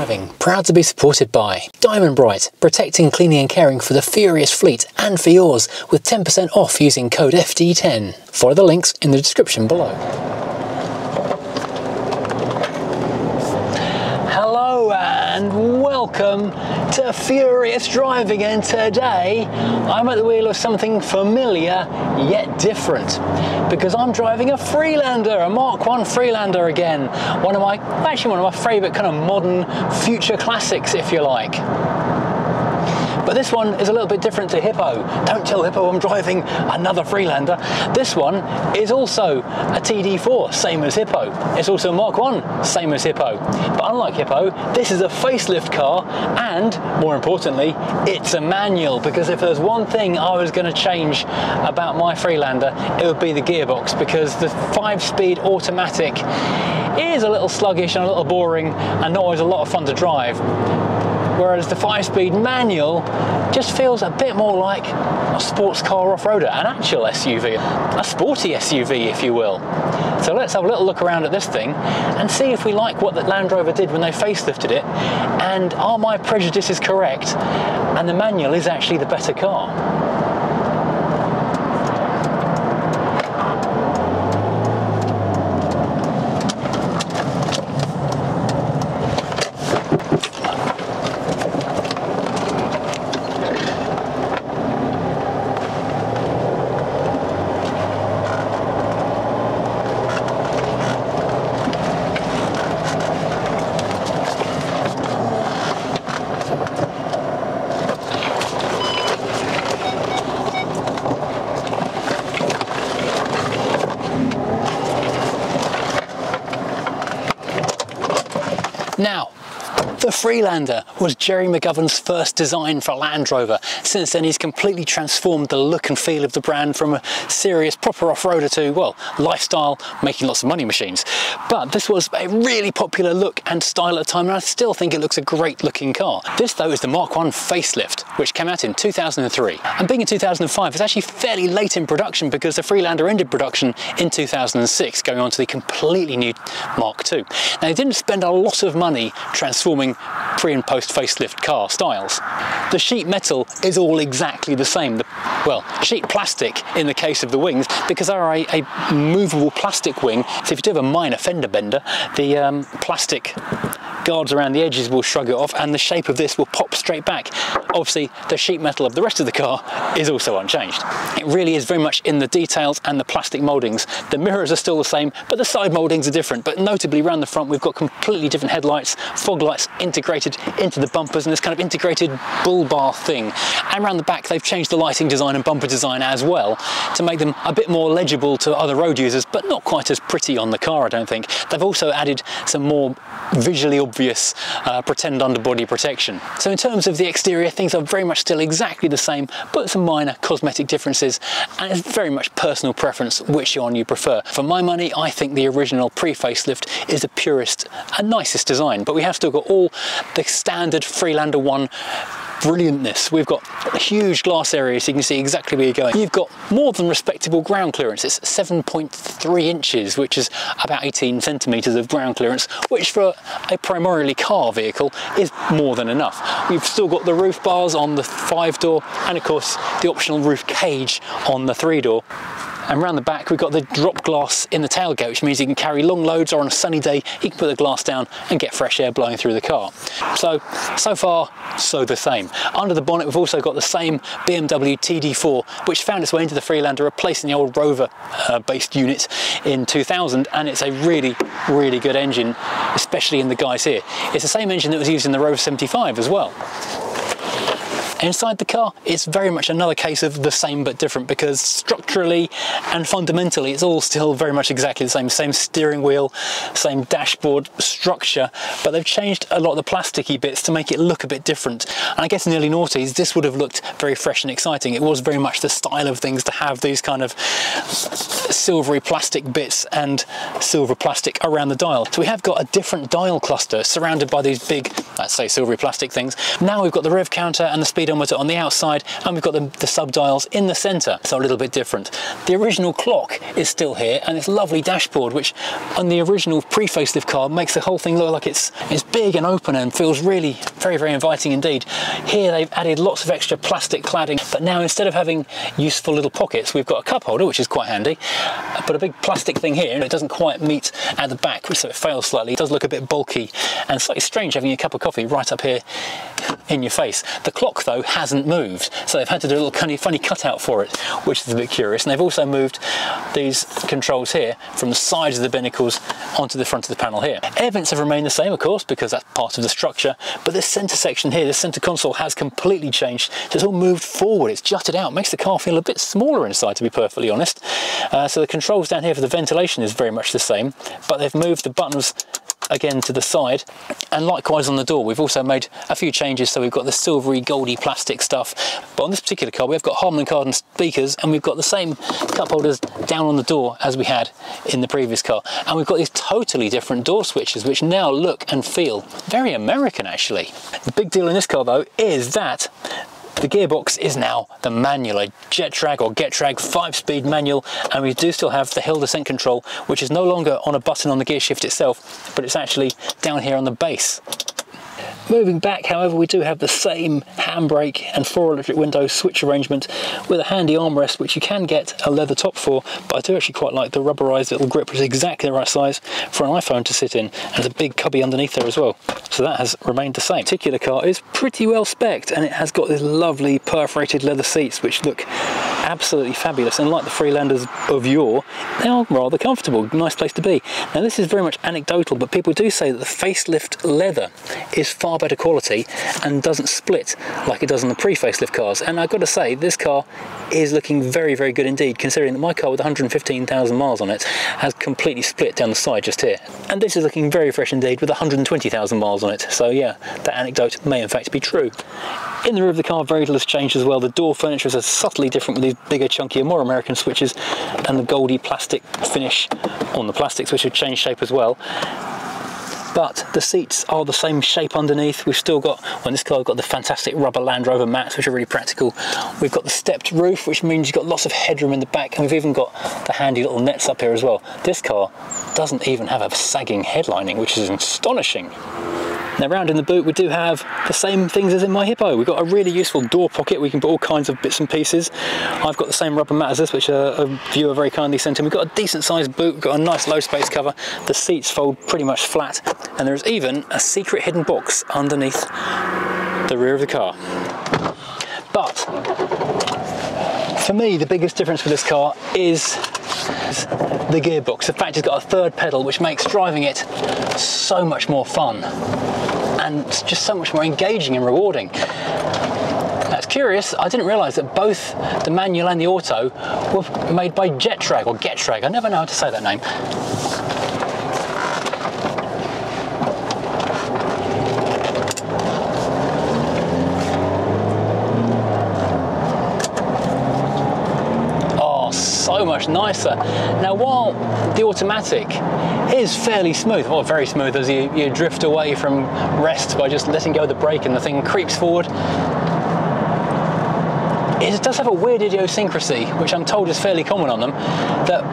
Driving, proud to be supported by Diamond Bright, protecting, cleaning and caring for the Furious fleet and for yours with 10% off using code FD10. Follow the links in the description below. Hello and welcome to Furious Driving, and today I'm at the wheel of something familiar yet different because I'm driving a Freelander, a Mark 1 Freelander again. One of my favourite kind of modern future classics, if you like. But this one is a little bit different to Hippo. Don't tell Hippo I'm driving another Freelander. This one is also a TD4, same as Hippo. It's also a Mark 1, same as Hippo. But unlike Hippo, this is a facelift car, and more importantly, it's a manual, because if there's one thing I was going to change about my Freelander, it would be the gearbox, because the 5-speed automatic is a little sluggish and a little boring and not always a lot of fun to drive. Whereas the 5-speed manual just feels a bit more like a sports car off-roader, an actual SUV, a sporty SUV if you will. So let's have a little look around at this thing and see if we like what the Land Rover did when they facelifted it, and are my prejudices correct and the manual is actually the better car. Now, the Freelander was Jerry McGovern's first design for Land Rover. Since then he's completely transformed the look and feel of the brand from a serious proper off-roader to, well, lifestyle, making lots of money machines. But this was a really popular look and style at the time, and I still think it looks a great looking car. This though is the Mark 1 facelift, which came out in 2003. And being in 2005, it's actually fairly late in production because the Freelander ended production in 2006, going on to the completely new Mark 2. Now they didn't spend a lot of money transforming pre and post facelift car styles. The sheet metal is all exactly the same. Well, sheet plastic in the case of the wings, because they are a movable plastic wing, so if you do have a minor fender bender, the plastic guards around the edges will shrug it off and the shape of this will pop straight back. Obviously the sheet metal of the rest of the car is also unchanged. It really is very much in the details and the plastic mouldings. The mirrors are still the same, but the side mouldings are different. But notably around the front we've got completely different headlights, fog lights integrated into the bumpers, and this kind of integrated bull bar thing. And around the back they've changed the lighting design and bumper design as well to make them a bit more legible to other road users, but not quite as pretty on the car, I don't think. They've also added some more visually obvious pretend underbody protection. So in terms of the exterior, things are very much still exactly the same, but some minor cosmetic differences, and it's very much personal preference which one you prefer. For my money, I think the original pre-facelift is the purest and nicest design, but we have still got all the standard Freelander 1 brilliantness. We've got a huge glass area so you can see exactly where you're going. You've got more than respectable ground clearance. It's 7.3 inches, which is about 18 centimetres of ground clearance, which for a primarily car vehicle is more than enough. We've still got the roof bars on the 5-door and of course the optional roof cage on the 3-door. And around the back we've got the drop glass in the tailgate, which means you can carry long loads, or on a sunny day you can put the glass down and get fresh air blowing through the car. So far, so the same. Under the bonnet we've also got the same BMW TD4, which found its way into the Freelander, replacing the old Rover based unit in 2000, and it's a really, really good engine, especially in the guys here. It's the same engine that was used in the Rover 75 as well. Inside the car, it's very much another case of the same but different, because structurally and fundamentally it's all still very much exactly the same steering wheel, same dashboard structure, but they've changed a lot of the plasticky bits to make it look a bit different. And I guess in the early noughties this would have looked very fresh and exciting. It was very much the style of things to have these kind of silvery plastic bits and silver plastic around the dial. So we have got a different dial cluster surrounded by these big, let's say, silvery plastic things. Now we've got the rev counter and the speedometer speedometer on the outside, and we've got the sub-dials in the centre, so a little bit different. The original clock is still here, and this lovely dashboard, which on the original pre-facelift car makes the whole thing look like it's big and open and feels really very, very inviting indeed. Here they've added lots of extra plastic cladding, but now instead of having useful little pockets, we've got a cup holder, which is quite handy, but a big plastic thing here, and it doesn't quite meet at the back, so it fails slightly. It does look a bit bulky and slightly strange having a cup of coffee right up here in your face. The clock though hasn't moved, so they've had to do a little kind of funny cutout for it, which is a bit curious. And they've also moved these controls here from the sides of the binnacles onto the front of the panel here. Air vents have remained the same, of course, because that's part of the structure, but this centre section here, this centre console, has completely changed. So it's all moved forward, it's jutted out, makes the car feel a bit smaller inside, to be perfectly honest. So the controls down here for the ventilation is very much the same, but they've moved the buttons again to the side, and likewise on the door we've also made a few changes. So we've got the silvery goldy plastic stuff, but on this particular car we've got Harman Kardon speakers, and we've got the same cup holders down on the door as we had in the previous car, and we've got these totally different door switches which now look and feel very American actually. The big deal in this car though is that the gearbox is now the manual, a Getrag or Getrag 5-speed manual, and we do still have the hill descent control, which is no longer on a button on the gear shift itself, but it's actually down here on the base. Moving back, however, we do have the same handbrake and 4 electric window switch arrangement with a handy armrest, which you can get a leather top for, but I do actually quite like the rubberized little grip, which is exactly the right size for an iPhone to sit in, and there's a big cubby underneath there as well. So that has remained the same. This particular car is pretty well spec'd, and it has got these lovely perforated leather seats which look absolutely fabulous, and like the Freelanders of yore, they are rather comfortable. Nice place to be. Now this is very much anecdotal, but people do say that the facelift leather is far better quality and doesn't split like it does on the pre-facelift cars, and I've got to say this car is looking very, very good indeed, considering that my car with 115,000 miles on it has completely split down the side just here, and this is looking very fresh indeed with 120,000 miles on it. So yeah, that anecdote may in fact be true. In the rear of the car, very little has changed as well. The door furniture is subtly different with these bigger, chunkier, more American switches, and the goldy plastic finish on the plastics, which have changed shape as well. But the seats are the same shape underneath. We've still got, well, in this car we've got the fantastic rubber Land Rover mats, which are really practical. We've got the stepped roof, which means you've got lots of headroom in the back, and we've even got the handy little nets up here as well. This car doesn't even have a sagging headlining, which is astonishing. Now round in the boot we do have the same things as in my Hippo. We've got a really useful door pocket, we can put all kinds of bits and pieces. I've got the same rubber mat as this, which a viewer very kindly sent in. We've got a decent sized boot, we've got a nice low space cover, the seats fold pretty much flat, and there's even a secret hidden box underneath the rear of the car. But for me the biggest difference with this car is the gearbox. The fact it's got a third pedal, which makes driving it so much more fun and just so much more engaging and rewarding. That's curious, I didn't realise that both the manual and the auto were made by Getrag or Getrag. I never know how to say that name. So much nicer. Now while the automatic is fairly smooth, or very smooth, as you drift away from rest by just letting go of the brake and the thing creeps forward, it does have a weird idiosyncrasy, which I'm told is fairly common on them, that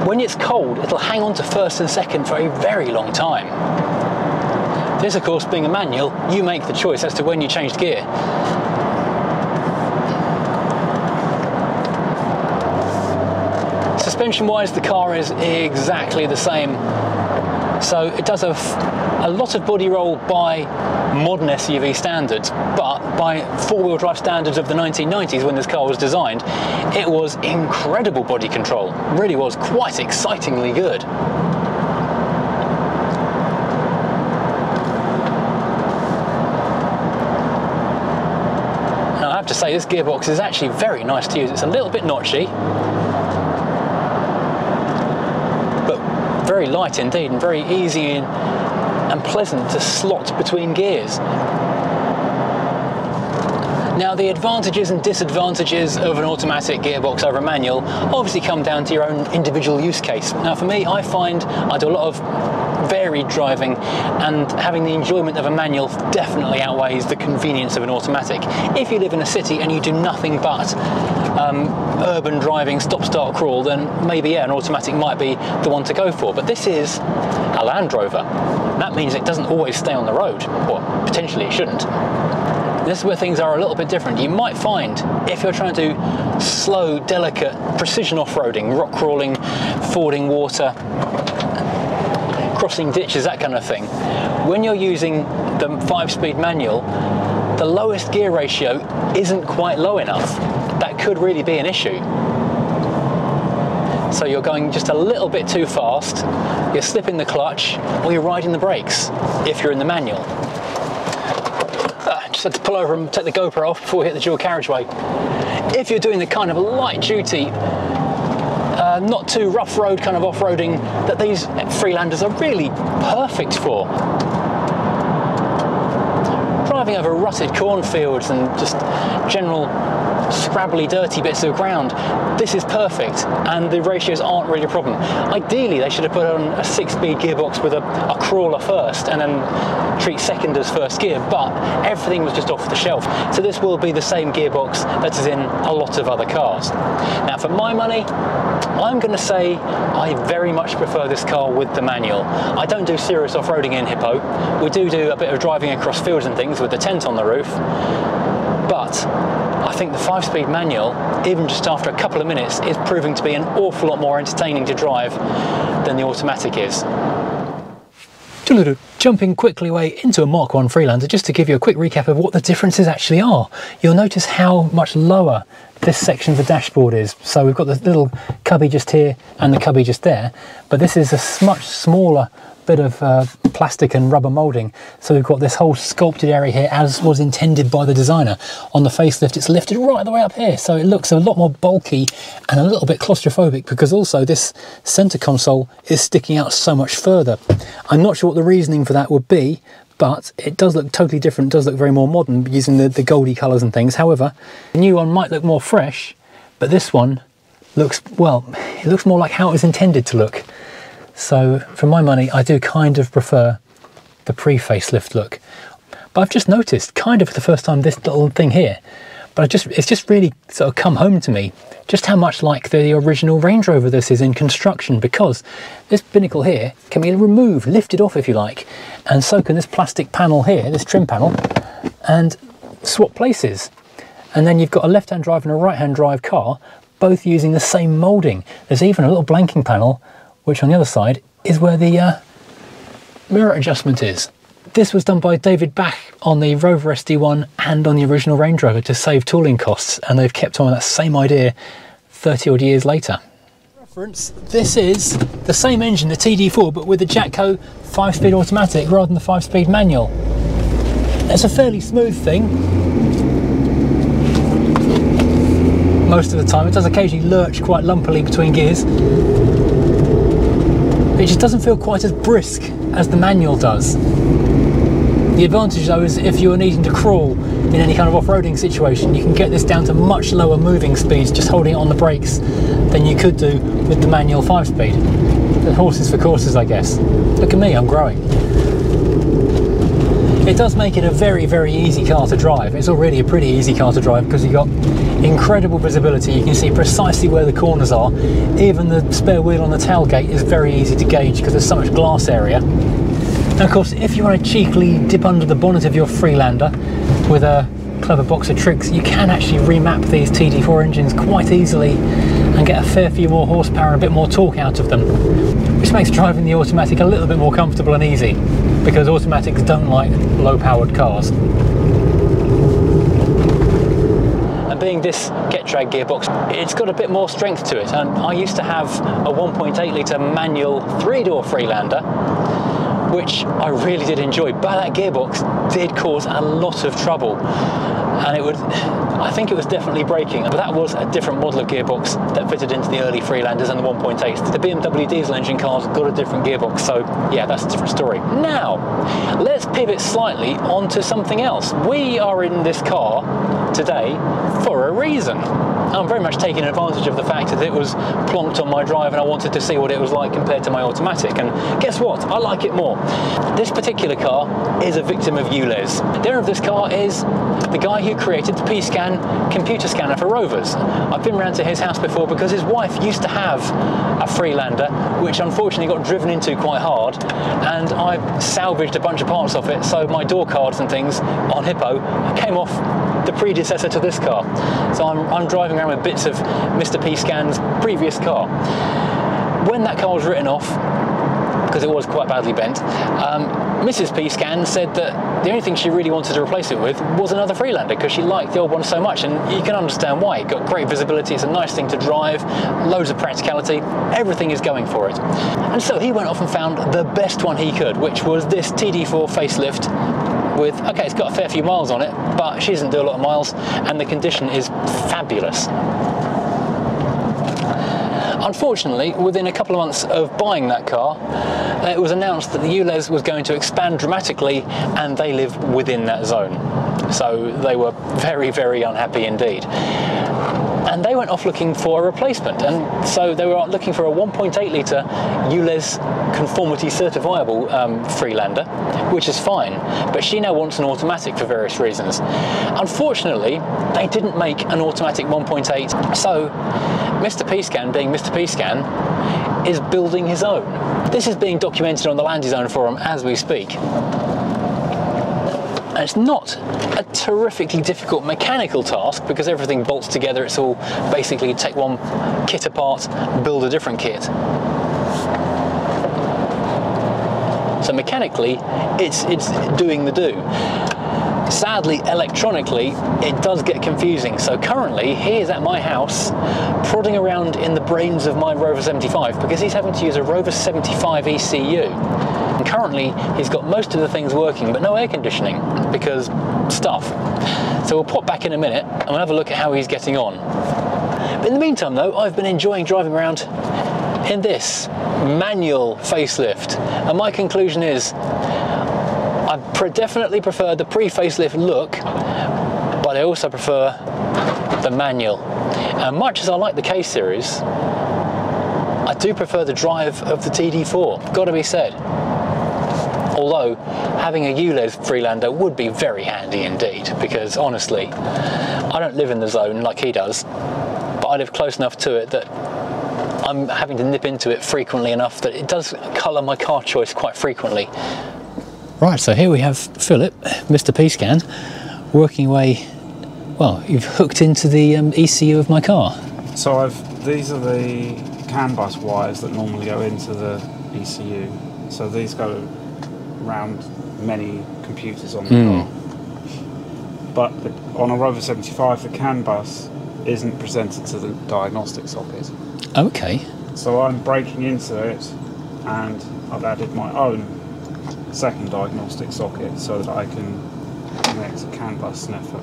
when it's cold it'll hang on to first and second for a very long time. This, of course, being a manual, you make the choice as to when you change gear. Suspension wise, the car is exactly the same, so it does have a lot of body roll by modern SUV standards, but by four-wheel drive standards of the 1990s when this car was designed, it was incredible body control. It really was quite excitingly good. Now I have to say, this gearbox is actually very nice to use. It's a little bit notchy, very light indeed, and very easy and pleasant to slot between gears. Now the advantages and disadvantages of an automatic gearbox over a manual obviously come down to your own individual use case. Now for me, I find I do a lot of varied driving, and having the enjoyment of a manual definitely outweighs the convenience of an automatic. If you live in a city and you do nothing but urban driving, stop, start, crawl, then maybe, yeah, an automatic might be the one to go for. But this is a Land Rover. That means it doesn't always stay on the road, or potentially it shouldn't. This is where things are a little bit different. You might find, if you're trying to do slow, delicate, precision off-roading, rock crawling, fording water, crossing ditches, that kind of thing, when you're using the 5-speed manual, the lowest gear ratio isn't quite low enough. That could really be an issue. So you're going just a little bit too fast, you're slipping the clutch, or you're riding the brakes if you're in the manual. Just had to pull over and take the GoPro off before we hit the dual carriageway. If you're doing the kind of light duty, not too rough road kind of off-roading that these Freelanders are really perfect for, driving over rutted cornfields and just general scrabbly, dirty bits of ground, this is perfect, and the ratios aren't really a problem. Ideally, they should have put on a 6-speed gearbox with a crawler first, and then treat second as first gear, but everything was just off the shelf. So this will be the same gearbox that is in a lot of other cars. Now, for my money, I'm going to say I very much prefer this car with the manual. I don't do serious off-roading in Hippo. We do a bit of driving across fields and things with the tent on the roof, but I think the 5-speed manual, even just after a couple of minutes, is proving to be an awful lot more entertaining to drive than the automatic is. Jumping quickly away into a Mark 1 Freelander, just to give you a quick recap of what the differences actually are. You'll notice how much lower this section of the dashboard is. So we've got the little cubby just here and the cubby just there, but this is a much smaller bit of plastic and rubber moulding. So we've got this whole sculpted area here as was intended by the designer. On the facelift it's lifted right the way up here, so it looks a lot more bulky and a little bit claustrophobic, because also this center console is sticking out so much further. I'm not sure what the reasoning for that would be, but it does look totally different, does look very more modern using the goldy colours and things. However, the new one might look more fresh, but this one looks, well, it looks more like how it was intended to look. So for my money, I do kind of prefer the pre-facelift look. But I've just noticed, kind of for the first time, this little thing here, but it's just really sort of come home to me just how much like the original Range Rover this is in construction, because this binnacle here can be removed, lifted off if you like, and so can this plastic panel here, this trim panel, and swap places. And then you've got a left-hand drive and a right-hand drive car, both using the same moulding. There's even a little blanking panel, which on the other side is where the mirror adjustment is. This was done by David Bach on the Rover SD1 and on the original Range Rover to save tooling costs, and they've kept on with that same idea 30 odd years later. Reference, this is the same engine, the TD4, but with the Jatco 5-speed automatic rather than the 5-speed manual. It's a fairly smooth thing most of the time. It does occasionally lurch quite lumpily between gears. It just doesn't feel quite as brisk as the manual does. The advantage though is if you're needing to crawl in any kind of off-roading situation, you can get this down to much lower moving speeds just holding it on the brakes than you could do with the manual 5-speed. The horses for courses, I guess. Look at me, I'm growing. It does make it a very, very easy car to drive. It's already a pretty easy car to drive because you've got incredible visibility. You can see precisely where the corners are. Even the spare wheel on the tailgate is very easy to gauge because there's so much glass area. And of course, if you want to cheekily dip under the bonnet of your Freelander with a clever box of tricks, you can actually remap these TD4 engines quite easily and get a fair few more horsepower and a bit more torque out of them, which makes driving the automatic a little bit more comfortable and easy, because automatics don't like low-powered cars. And being this Getrag gearbox, it's got a bit more strength to it. And I used to have a 1.8 litre manual 3-door Freelander, which I really did enjoy, but that gearbox did cause a lot of trouble. And I think it was definitely braking, but that was a different model of gearbox that fitted into the early Freelanders and the 1.8s. The BMW diesel engine cars got a different gearbox, so yeah, that's a different story. Now, let's pivot slightly onto something else. We are in this car today for a reason. I'm very much taking advantage of the fact that it was plonked on my drive and I wanted to see what it was like compared to my automatic, and guess what? I like it more. This particular car is a victim of ULEZ. The owner of this car is the guy who created the P-Scan computer scanner for Rovers. I've been round to his house before because his wife used to have a Freelander, which unfortunately got driven into quite hard, and I salvaged a bunch of parts of it, so my door cards and things on Hippo came off the predecessor to this car. So I'm driving around with bits of Mr. P-Scan's previous car. When that car was written off, because it was quite badly bent, Mrs. P-Scan said that the only thing she really wanted to replace it with was another Freelander, because she liked the old one so much, and you can understand why. It got great visibility, it's a nice thing to drive, loads of practicality, everything is going for it. And so he went off and found the best one he could, which was this TD4 facelift with, okay, it's got a fair few miles on it, but she doesn't do a lot of miles, and the condition is fabulous. Unfortunately, within a couple of months of buying that car, it was announced that the ULEZ was going to expand dramatically, and they live within that zone. So they were very, very unhappy indeed. And they went off looking for a replacement, and so they were looking for a 1.8 litre ULEZ conformity certifiable Freelander, which is fine, but she now wants an automatic for various reasons. Unfortunately, they didn't make an automatic 1.8, so Mr. P-Scan, being Mr. P-Scan, is building his own. This is being documented on the Land Design Forum as we speak. And it's not a terrifically difficult mechanical task because everything bolts together. It's all basically take one kit apart, build a different kit. So mechanically, it's doing the do. Sadly, electronically, it does get confusing. So currently, he is at my house, prodding around in the brains of my Rover 75 because he's having to use a Rover 75 ECU. And currently, he's got most of the things working, but no air conditioning because stuff. So we'll pop back in a minute and we'll have a look at how he's getting on. But in the meantime, though, I've been enjoying driving around in this manual facelift, and my conclusion is I definitely prefer the pre-facelift look, but I also prefer the manual. And much as I like the K series, I do prefer the drive of the TD4, gotta be said. Although having a ULEZ Freelander would be very handy indeed, because honestly, I don't live in the zone like he does, but I live close enough to it that I'm having to nip into it frequently enough that it does colour my car choice quite frequently. Right, so here we have Philip, Mr. P-Scan, working away. Well, you've hooked into the ECU of my car. So these are the CAN bus wires that normally go into the ECU. So these go around many computers on the car. But on a Rover 75, the CAN bus isn't presented to the diagnostic socket. Okay. So I'm breaking into it, and I've added my own second diagnostic socket so that I can connect a CAN bus sniffer.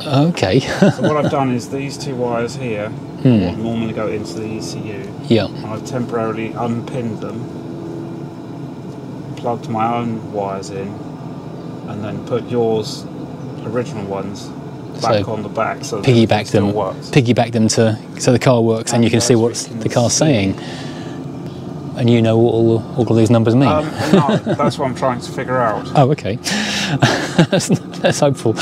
Okay. So what I've done is these two wires here normally go into the ECU. Yeah. And I've temporarily unpinned them, plugged my own wires in, and then put yours original ones back on the back, so piggyback them. Works. Piggyback them so the car works, and you can see what the car's saying. And you know what all of these numbers mean? No, that's what I'm trying to figure out. Oh, okay. That's hopeful.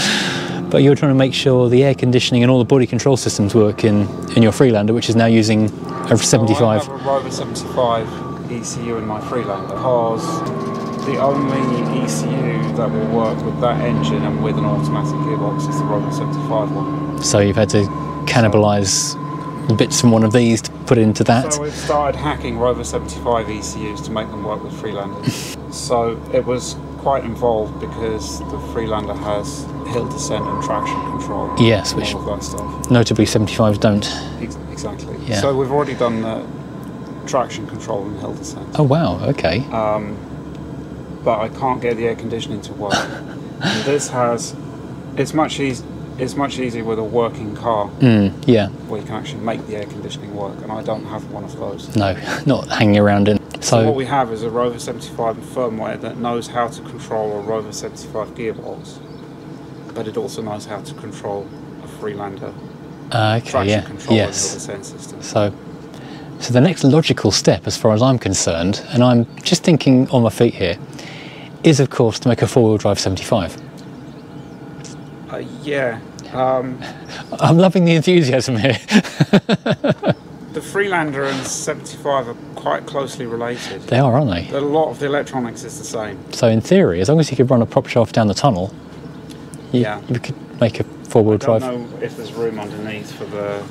But you're trying to make sure the air conditioning and all the body control systems work in your Freelander, which is now using a 75. So I have a Rover 75 ECU in my Freelander because the only ECU that will work with that engine and with an automatic gearbox is the Rover 75 one. So you've had to cannibalise bits from one of these to put into that. So we've started hacking Rover 75 ECUs to make them work with Freelanders. So it was quite involved because the Freelander has hill descent and traction control. Yes, and which all of that stuff. Notably 75s don't. Exactly. Yeah. So we've already done the traction control and hill descent. Oh wow, okay. But I can't get the air conditioning to work. And this has, it's much easier with a working car. Yeah. Where you can actually make the air conditioning work, and I don't have one of those. No, not hanging around in. So what we have is a Rover 75 firmware that knows how to control a Rover 75 gearbox, but it also knows how to control a Freelander Okay, traction yeah, control yes. and the sense system. So the next logical step, as far as I'm concerned, and I'm just thinking on my feet here, is of course to make a four-wheel drive 75. Yeah. I'm loving the enthusiasm here. The Freelander and 75 are quite closely related. They are, aren't they? A lot of the electronics is the same. So in theory, as long as you could run a prop shaft down the tunnel, you could make a four-wheel drive. I don't know if there's room underneath for the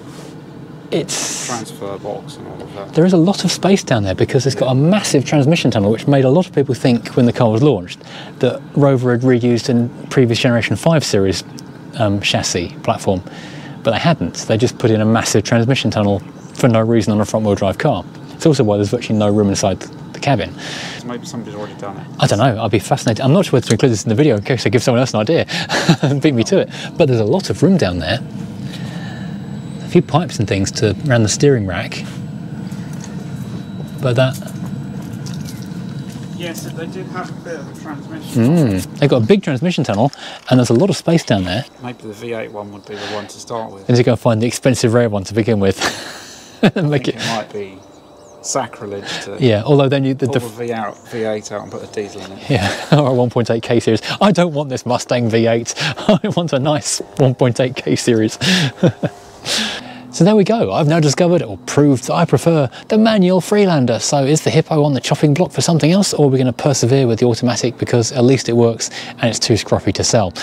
It's transfer box and all of that. There is a lot of space down there because it's got a massive transmission tunnel, which made a lot of people think when the car was launched that Rover had reused in previous generation 5 Series chassis platform, but they hadn't. They just put in a massive transmission tunnel for no reason on a front-wheel drive car. It's also why there's virtually no room inside the cabin. Maybe somebody's already done it. I don't know, I'd be fascinated. I'm not sure whether to include this in the video in case I give someone else an idea and beat me to it. But there's a lot of room down there. A few pipes and things to around the steering rack. But that... Yes, they did have a bit of a transmission. They've got a big transmission tunnel and there's a lot of space down there. Maybe the V8 one would be the one to start with. And you're going to find the expensive rare one to begin with. I think it might be sacrilege to yeah, although then you pull the V8 out and put a diesel in it. Yeah, or a 1.8K series. I don't want this Mustang V8. I want a nice 1.8K series. So there we go. I've now discovered or proved that I prefer the manual Freelander. So is the Hippo on the chopping block for something else, or are we going to persevere with the automatic because at least it works and it's too scruffy to sell?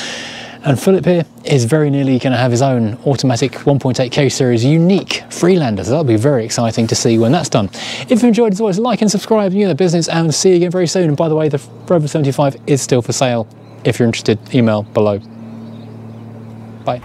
And Philip here is very nearly going to have his own automatic 1.8K series unique Freelander. So that'll be very exciting to see when that's done. If you enjoyed, as always, like and subscribe. You know the business, and see you again very soon. And by the way, the Rover 75 is still for sale. If you're interested, email below. Bye.